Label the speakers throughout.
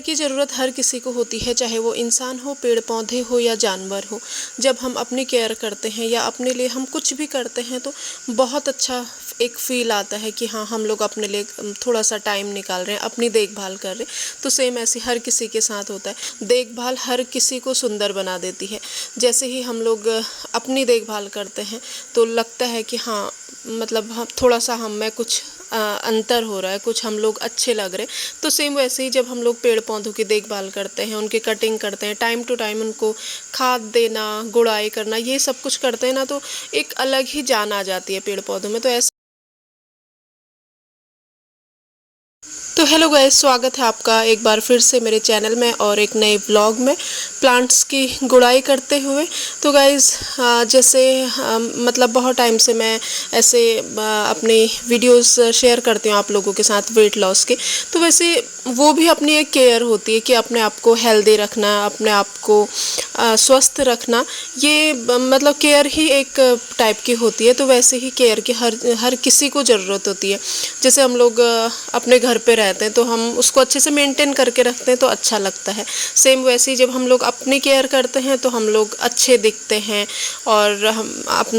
Speaker 1: की ज़रूरत हर किसी को होती है, चाहे वो इंसान हो, पेड़ पौधे हो या जानवर हो। जब हम अपनी केयर करते हैं या अपने लिए हम कुछ भी करते हैं तो बहुत अच्छा एक फ़ील आता है कि हाँ, हम लोग अपने लिए थोड़ा सा टाइम निकाल रहे हैं, अपनी देखभाल कर रहे हैं। तो सेम ऐसे हर किसी के साथ होता है। देखभाल हर किसी को सुंदर बना देती है। जैसे ही हम लोग अपनी देखभाल करते हैं तो लगता है कि हाँ, मतलब हम थोड़ा सा हम में कुछ अंतर हो रहा है, कुछ हम लोग अच्छे लग रहे हैं। तो सेम वैसे ही जब हम लोग पेड़ पौधों की देखभाल करते हैं, उनकी कटिंग करते हैं, टाइम टू टाइम उनको खाद देना, गुड़ाई करना, ये सब कुछ करते हैं ना, तो एक अलग ही जान आ जाती है पेड़ पौधों में। तो ऐसे तो हेलो गाइस, स्वागत है आपका एक बार फिर से मेरे चैनल में और एक नए ब्लॉग में प्लांट्स की गुड़ाई करते हुए। तो गाइस, जैसे मतलब बहुत टाइम से मैं ऐसे अपने वीडियोस शेयर करती हूँ आप लोगों के साथ वेट लॉस के। तो वैसे वो भी अपनी एक केयर होती है कि अपने आप को हेल्दी रखना, अपने आप को स्वस्थ रखना, ये मतलब केयर ही एक टाइप की होती है। तो वैसे ही केयर की हर किसी को ज़रूरत होती है। जैसे हम लोग अपने घर पे रहते हैं तो हम उसको अच्छे से मेंटेन करके रखते हैं तो अच्छा लगता है। सेम वैसे ही जब हम लोग अपनी केयर करते हैं तो हम लोग अच्छे दिखते हैं और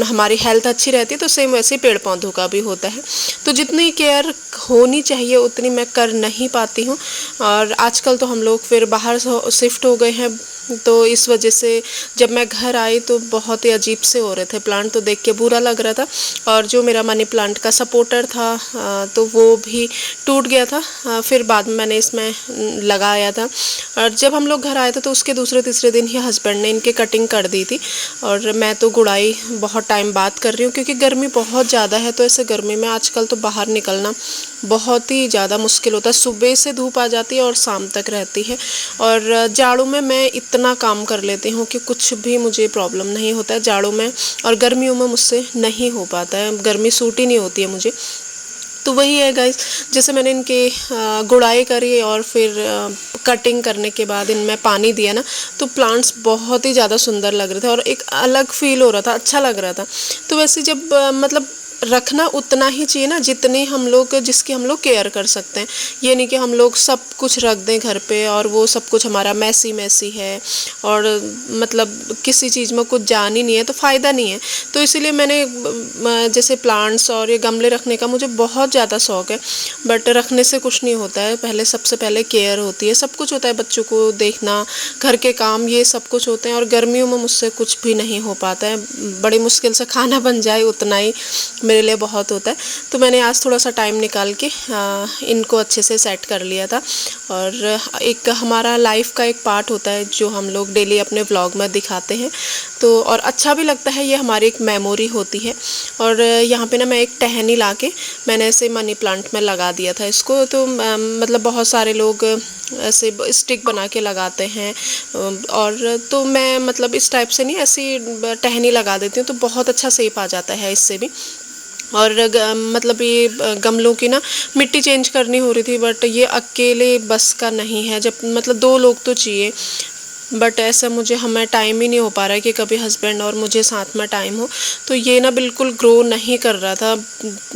Speaker 1: हमारी हेल्थ अच्छी रहती है। तो सेम वैसे ही पेड़ पौधों का भी होता है। तो जितनी केयर होनी चाहिए उतनी मैं कर नहीं पाती हूँ। और आजकल तो हम लोग फिर बाहर शिफ्ट हो गए हैं, तो इस वजह से जब मैं घर आई तो बहुत ही अजीब से हो रहे थे प्लांट, तो देख के बुरा लग रहा था। और जो मेरा मनी प्लांट का सपोर्टर था तो वो भी टूट गया था। फिर बाद में मैंने इसमें लगाया था। और जब हम लोग घर आए थे तो उसके दूसरे तीसरे दिन ही हस्बैंड ने इनकी कटिंग कर दी थी। और मैं तो गुड़ाई बहुत टाइम बाद कर रही हूँ क्योंकि गर्मी बहुत ज़्यादा है। तो ऐसे गर्मी में आजकल तो बाहर निकलना बहुत ही ज़्यादा मुश्किल होता है। सुबह से धूप आ जाती है और शाम तक रहती है। और जाड़ों में मैं इतना काम कर लेती हूँ कि कुछ भी मुझे प्रॉब्लम नहीं होता है जाड़ों में। और गर्मियों में मुझसे नहीं हो पाता है, गर्मी सूट ही नहीं होती है मुझे। तो वही है गाइस, जैसे मैंने इनके गुड़ाई करी और फिर कटिंग करने के बाद इनमें पानी दिया ना, तो प्लांट्स बहुत ही ज़्यादा सुंदर लग रहे थे और एक अलग फील हो रहा था, अच्छा लग रहा था। तो वैसे जब मतलब रखना उतना ही चाहिए ना जितनी हम लोग जिसकी हम लोग केयर कर सकते हैं। ये नहीं कि हम लोग सब कुछ रख दें घर पे और वो सब कुछ हमारा मैसी मैसी है और मतलब किसी चीज़ में कुछ जान ही नहीं है तो फ़ायदा नहीं है। तो इसीलिए मैंने जैसे प्लांट्स और ये गमले रखने का मुझे बहुत ज़्यादा शौक़ है। बट रखने से कुछ नहीं होता है, पहले सबसे पहले केयर होती है, सब कुछ होता है, बच्चों को देखना, घर के काम, ये सब कुछ होते हैं। और गर्मियों में मुझसे कुछ भी नहीं हो पाता है, बड़ी मुश्किल से खाना बन जाए उतना ही मेरे लिए बहुत होता है। तो मैंने आज थोड़ा सा टाइम निकाल के इनको अच्छे से सेट कर लिया था। और एक हमारा लाइफ का एक पार्ट होता है जो हम लोग डेली अपने व्लॉग में दिखाते हैं। तो और अच्छा भी लगता है, ये हमारी एक मेमोरी होती है। और यहाँ पे ना मैं एक टहनी ला के मैंने ऐसे मनी प्लांट में लगा दिया था इसको। तो मतलब बहुत सारे लोग ऐसे स्टिक बना के लगाते हैं और तो मैं मतलब इस टाइप से नहीं, ऐसी टहनी लगा देती हूँ तो बहुत अच्छा शेप आ जाता है इससे भी। और मतलब ये गमलों की ना मिट्टी चेंज करनी हो रही थी, बट ये अकेले बस का नहीं है, जब मतलब 2 लोग तो चाहिए। बट ऐसा मुझे हमें टाइम ही नहीं हो पा रहा है कि कभी हस्बैंड और मुझे साथ में टाइम हो। तो ये ना बिल्कुल ग्रो नहीं कर रहा था,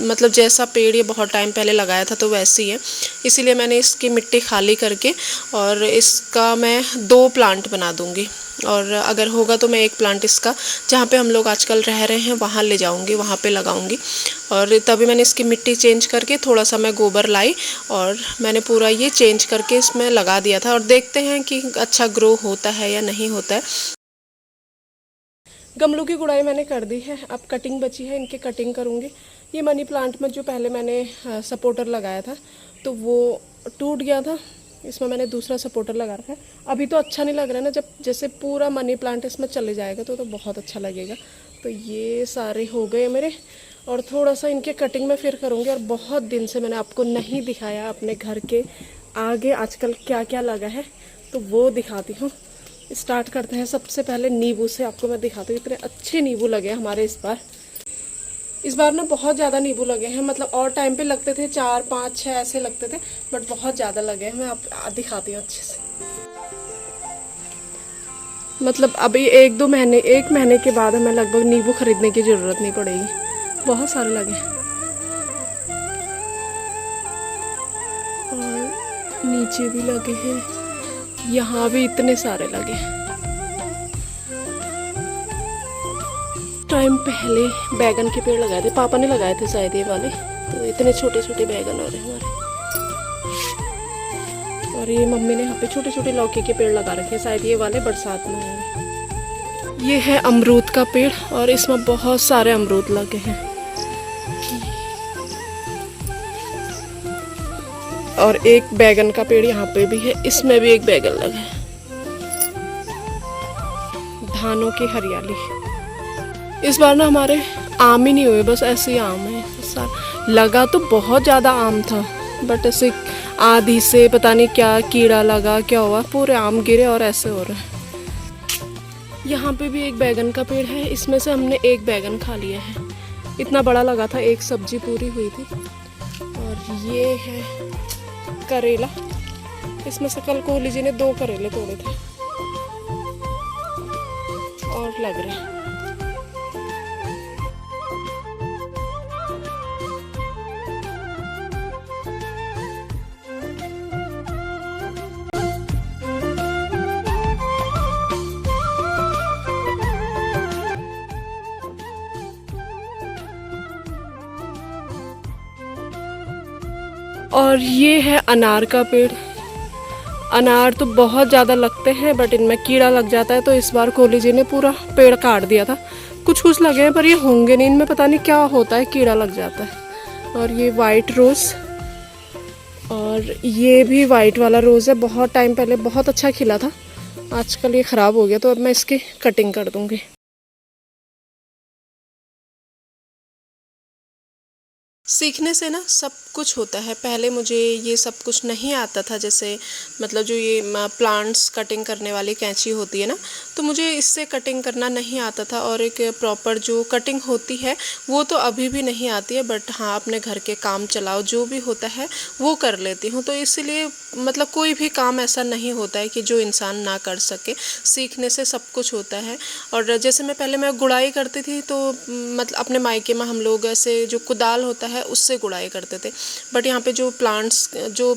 Speaker 1: मतलब जैसा पेड़ ये बहुत टाइम पहले लगाया था तो वैसे ही है। इसीलिए मैंने इसकी मिट्टी खाली करके और इसका मैं 2 प्लांट बना दूँगी। और अगर होगा तो मैं एक प्लांट इसका जहाँ पे हम लोग आजकल रह रहे हैं वहाँ ले जाऊँगी, वहाँ पे लगाऊँगी। और तभी मैंने इसकी मिट्टी चेंज करके थोड़ा सा मैं गोबर लाई और मैंने पूरा ये चेंज करके इसमें लगा दिया था। और देखते हैं कि अच्छा ग्रो होता है या नहीं होता है। गमलों की गुड़ाई मैंने कर दी है, अब कटिंग बची है, इनकी कटिंग करूँगी। ये मनी प्लांट में जो पहले मैंने सपोर्टर लगाया था तो वो टूट गया था, इसमें मैंने दूसरा सपोर्टर लगा रखा है। अभी तो अच्छा नहीं लग रहा है ना, जब जैसे पूरा मनी प्लांट इसमें चले जाएगा तो बहुत अच्छा लगेगा। तो ये सारे हो गए मेरे और थोड़ा सा इनके कटिंग में फिर करूँगी। और बहुत दिन से मैंने आपको नहीं दिखाया अपने घर के आगे आजकल क्या क्या लगा है, तो वो दिखाती हूँ। स्टार्ट करते हैं सबसे पहले नींबू से, आपको मैं दिखाती हूँ। इतने अच्छे नींबू लगे हमारे इस बार ना बहुत ज़्यादा नींबू लगे हैं। मतलब और टाइम पे लगते थे 4 5 6 ऐसे लगते थे, बट बहुत ज़्यादा लगे हैं। मैं आप दिखाती हूँ अच्छे से। मतलब अभी 1 महीने के बाद हमें लगभग नींबू खरीदने की ज़रूरत नहीं पड़ेगी, बहुत सारे लगे हैं। और नीचे भी लगे हैं यहाँ भी इतने सारे लगे। टाइम पहले बैगन के पेड़ लगाए थे, पापा ने लगाए थे शायद ये वाले, तो इतने छोटे छोटे बैगन हो रहे हैं हमारे। और ये मम्मी ने यहाँ पे छोटे छोटे लौकी के पेड़ लगा रखे हैं, शायद ये वाले बरसात में होंगे। ये है अमरूद का पेड़ और इसमें बहुत सारे अमरूद लगे हैं। और एक बैगन का पेड़ यहाँ पे भी है, इसमें भी एक बैगन लगा है। धानों की हरियाली। इस बार ना हमारे आम ही नहीं हुए, बस ऐसे ही आम है। लगा तो बहुत ज़्यादा आम था, बट ऐसे आधी से पता नहीं क्या कीड़ा लगा, क्या हुआ, पूरे आम गिरे और ऐसे हो रहे हैं। यहाँ पे भी एक बैगन का पेड़ है, इसमें से हमने एक बैगन खा लिया है। इतना बड़ा लगा था, एक सब्जी पूरी हुई थी। और ये है करेला, इसमें से कल कोहली जी ने 2 करेले तोड़े थे और लग रहे हैं। और ये है अनार का पेड़। अनार तो बहुत ज़्यादा लगते हैं, बट इनमें कीड़ा लग जाता है, तो इस बार कोहली जी ने पूरा पेड़ काट दिया था। कुछ लगे हैं पर ये होंगे नहीं, इनमें पता नहीं क्या होता है, कीड़ा लग जाता है। और ये वाइट रोज़, और ये भी वाइट वाला रोज़ है। बहुत टाइम पहले बहुत अच्छा खिला था, आजकल ये ख़राब हो गया, तो अब मैं इसकी कटिंग कर दूँगी। सीखने से ना सब कुछ होता है। पहले मुझे ये सब कुछ नहीं आता था, जैसे मतलब जो ये प्लांट्स कटिंग करने वाली कैंची होती है ना, तो मुझे इससे कटिंग करना नहीं आता था। और एक प्रॉपर जो कटिंग होती है वो तो अभी भी नहीं आती है, बट हाँ अपने घर के काम चलाओ जो भी होता है वो कर लेती हूँ। तो इसलिए मतलब कोई भी काम ऐसा नहीं होता है कि जो इंसान ना कर सके, सीखने से सब कुछ होता है। और जैसे मैं गुड़ाई करती थी, तो मतलब अपने मायके में हम लोग ऐसे जो कुदाल होता है उससे गुड़ाई करते थे। बट यहाँ पे जो प्लांट्स, जो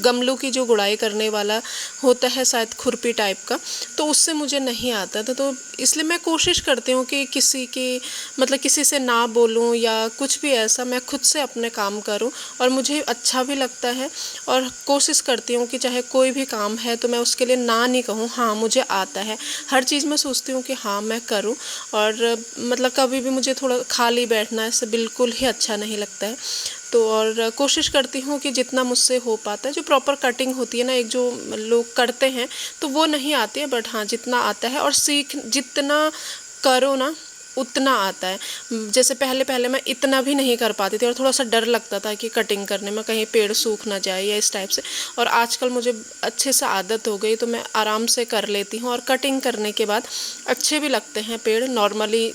Speaker 1: गमलों की जो गुड़ाई करने वाला होता है, शायद खुरपी टाइप का, तो उससे मुझे नहीं आता था। तो इसलिए मैं कोशिश करती हूँ कि किसी से ना बोलूँ या कुछ भी ऐसा, मैं खुद से अपने काम करूँ और मुझे अच्छा भी लगता है। और कोशिश करती हूँ कि चाहे कोई भी काम है तो मैं उसके लिए ना नहीं कहूँ, हाँ मुझे आता है। हर चीज़ में सोचती हूँ कि हाँ मैं करूँ। और मतलब कभी भी मुझे थोड़ा खाली बैठना ऐसे बिल्कुल ही अच्छा नहीं लगता है। तो और कोशिश करती हूँ कि जितना मुझसे हो पाता है, जो प्रॉपर कटिंग होती है ना, एक जो लोग करते हैं तो वो नहीं आती है, बट हाँ जितना आता है। और जितना करो ना उतना आता है। जैसे पहले मैं इतना भी नहीं कर पाती थी और थोड़ा सा डर लगता था कि कटिंग करने में कहीं पेड़ सूख ना जाए या इस टाइप से। और आजकल मुझे अच्छे से आदत हो गई, तो मैं आराम से कर लेती हूँ। और कटिंग करने के बाद अच्छे भी लगते हैं पेड़, नॉर्मली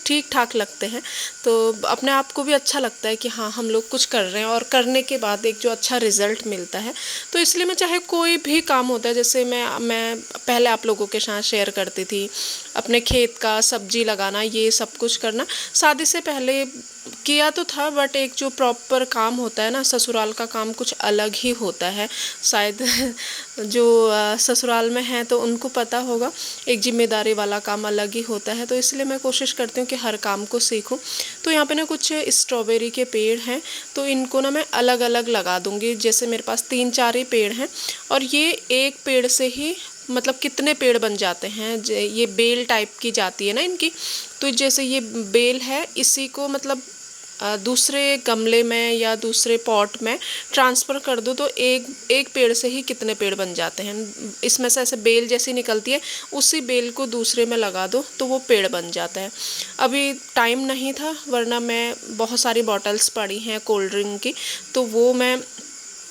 Speaker 1: ठीक ठाक लगते हैं। तो अपने आप को भी अच्छा लगता है कि हाँ हम लोग कुछ कर रहे हैं और करने के बाद एक जो अच्छा रिज़ल्ट मिलता है। तो इसलिए मैं चाहे कोई भी काम होता है, जैसे मैं पहले आप लोगों के साथ शेयर करती थी अपने खेत का सब्जी लगाना, ये सब कुछ करना शादी से पहले किया तो था, बट एक जो प्रॉपर काम होता है ना, ससुराल का काम कुछ अलग ही होता है। शायद जो ससुराल में हैं तो उनको पता होगा, एक जिम्मेदारी वाला काम अलग ही होता है। तो इसलिए मैं कोशिश करती हूँ कि हर काम को सीखूं। तो यहाँ पे ना कुछ स्ट्रॉबेरी के पेड़ हैं, तो इनको ना मैं अलग अलग लगा दूँगी। जैसे मेरे पास 3-4 ही पेड़ हैं, और ये एक पेड़ से ही मतलब कितने पेड़ बन जाते हैं। ये बेल टाइप की जाती है ना इनकी, तो जैसे ये बेल है, इसी को मतलब दूसरे गमले में या दूसरे पॉट में ट्रांसफ़र कर दो, तो एक पेड़ से ही कितने पेड़ बन जाते हैं। इसमें से ऐसे बेल जैसी निकलती है, उसी बेल को दूसरे में लगा दो तो वो पेड़ बन जाता है। अभी टाइम नहीं था, वरना मैं बहुत सारी बॉटल्स पड़ी हैं कोल्ड ड्रिंक की, तो वो मैं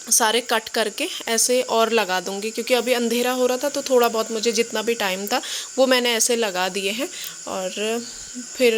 Speaker 1: सारे कट करके ऐसे और लगा दूंगी, क्योंकि अभी अंधेरा हो रहा था, तो थोड़ा बहुत मुझे जितना भी टाइम था वो मैंने ऐसे लगा दिए हैं। और फिर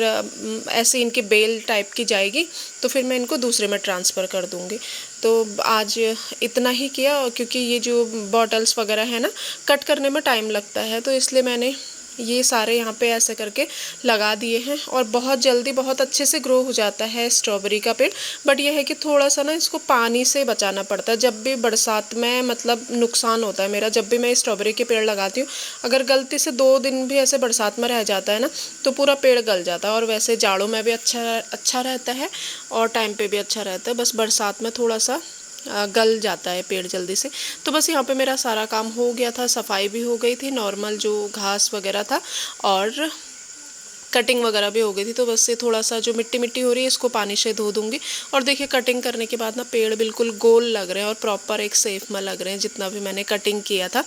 Speaker 1: ऐसे इनकी बेल टाइप की जाएगी, तो फिर मैं इनको दूसरे में ट्रांसफ़र कर दूंगी। तो आज इतना ही किया, क्योंकि ये जो बॉटल्स वगैरह है ना, कट करने में टाइम लगता है, तो इसलिए मैंने ये सारे यहाँ पे ऐसे करके लगा दिए हैं और बहुत जल्दी बहुत अच्छे से ग्रो हो जाता है स्ट्रॉबेरी का पेड़। बट ये है कि थोड़ा सा ना इसको पानी से बचाना पड़ता है। जब भी बरसात में मतलब नुकसान होता है मेरा, जब भी मैं स्ट्रॉबेरी के पेड़ लगाती हूँ, अगर गलती से 2 दिन भी ऐसे बरसात में रह जाता है ना तो पूरा पेड़ गल जाता है। और वैसे जाड़ों में भी अच्छा रहता है और टाइम पे भी अच्छा रहता है, बस बरसात में थोड़ा सा गल जाता है पेड़ जल्दी से। तो बस यहाँ पे मेरा सारा काम हो गया था, सफाई भी हो गई थी, नॉर्मल जो घास वगैरह था और कटिंग वगैरह भी हो गई थी। तो बस ये थोड़ा सा जो मिट्टी मिट्टी हो रही है इसको पानी से धो दूंगी। और देखिए कटिंग करने के बाद ना पेड़ बिल्कुल गोल लग रहे हैं और प्रॉपर एक शेप में लग रहे हैं जितना भी मैंने कटिंग किया था।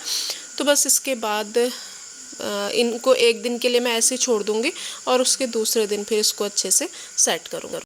Speaker 1: तो बस इसके बाद इनको 1 दिन के लिए मैं ऐसे ही छोड़ दूंगी और उसके दूसरे दिन फिर इसको अच्छे से सेट करूँगा।